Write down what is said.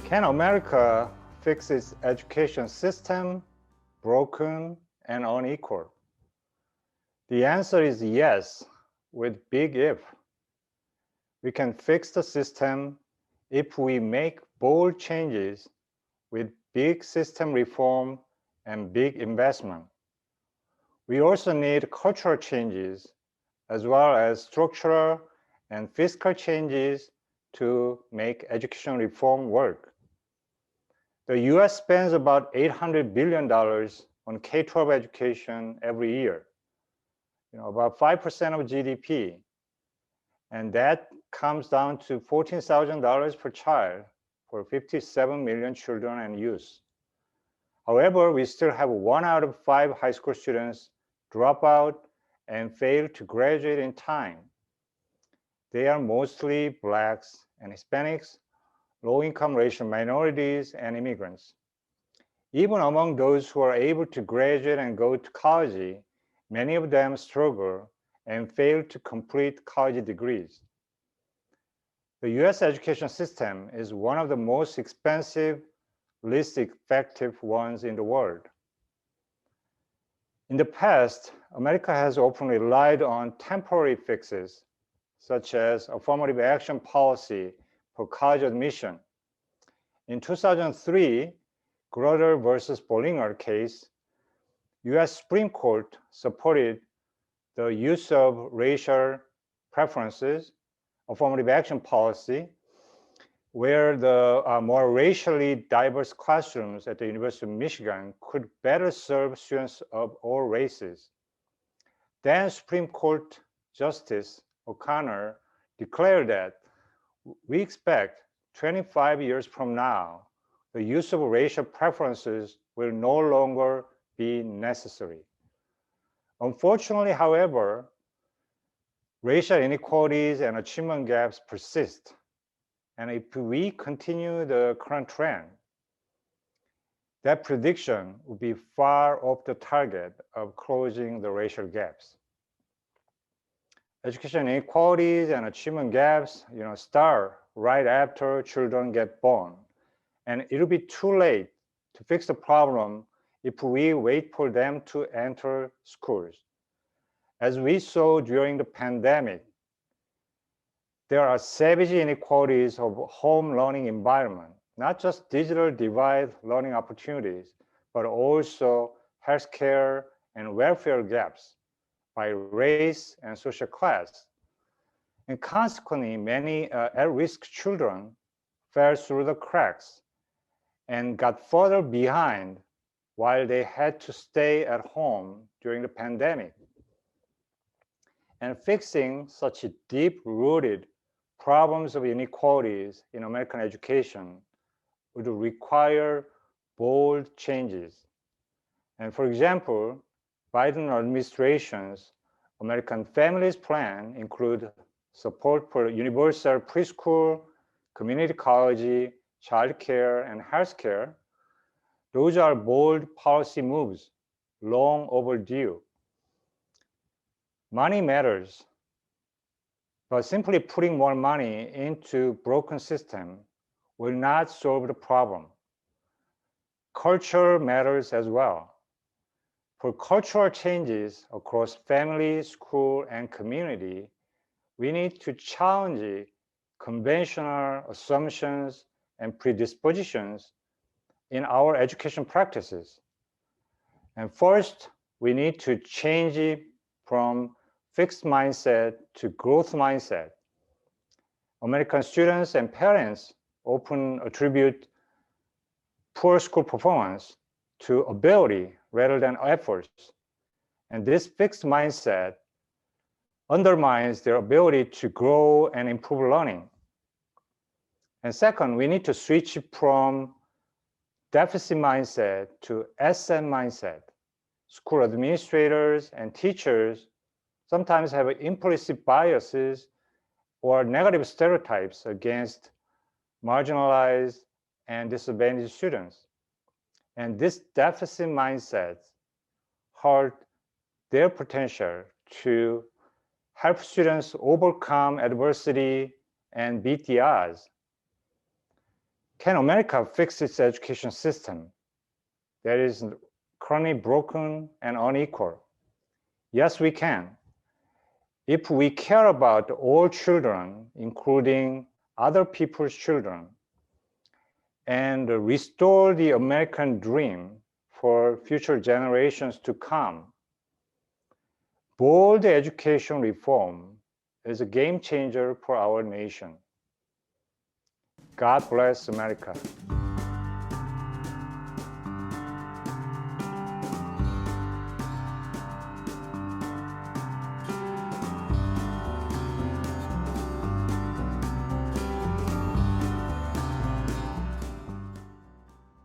Can America fix its education system, broken and unequal? The answer is yes, with big if. We can fix the system if we make bold changes with big system reform and big investment. We also need cultural changes as well as structural and fiscal changes to make education reform work. The US spends about $800 billion on K-12 education every year, about 5% of GDP. And that comes down to $14,000 per child for 57 million children and youth. However, we still have 1 out of 5 high school students drop out and fail to graduate in time. They are mostly Blacks and Hispanics, low-income racial minorities, and immigrants. Even among those who are able to graduate and go to college, many of them struggle and fail to complete college degrees. The US education system is one of the most expensive, least effective ones in the world. In the past, America has often relied on temporary fixes, such as affirmative action policy for college admission. In 2003, Grutter versus Bollinger case, US Supreme Court supported the use of racial preferences, affirmative action policy, where the more racially diverse classrooms at the University of Michigan could better serve students of all races. Then Supreme Court Justice O'Connor declared that we expect 25 years from now, the use of racial preferences will no longer be necessary. Unfortunately, however, racial inequalities and achievement gaps persist. And if we continue the current trend, that prediction would be far off the target of closing the racial gaps. Education inequalities and achievement gaps, start right after children get born. And it'll be too late to fix the problem if we wait for them to enter schools. As we saw during the pandemic, there are savage inequalities of home learning environment, not just digital divide learning opportunities, but also healthcare and welfare gaps by race and social class. And consequently, many at-risk children fell through the cracks and got further behind while they had to stay at home during the pandemic. And fixing such deep-rooted problems of inequalities in American education would require bold changes. And for example, Biden administration's American Families Plan include support for universal preschool, community college, child care, and health care. Those are bold policy moves, long overdue. Money matters, but simply putting more money into broken system will not solve the problem. Culture matters as well. For cultural changes across family, school, and community, we need to challenge conventional assumptions and predispositions in our education practices. And first, we need to change from fixed mindset to growth mindset. American students and parents often attribute poor school performance to ability rather than efforts. And this fixed mindset undermines their ability to grow and improve learning. And second, we need to switch from deficit mindset to asset mindset. School administrators and teachers sometimes have implicit biases or negative stereotypes against marginalized and disadvantaged students. And this deficit mindset hurt their potential to help students overcome adversity and beat the odds. Can America fix its education system that is currently broken and unequal? Yes, we can. If we care about all children, including other people's children, and restore the American dream for future generations to come, bold education reform is a game changer for our nation. God bless America.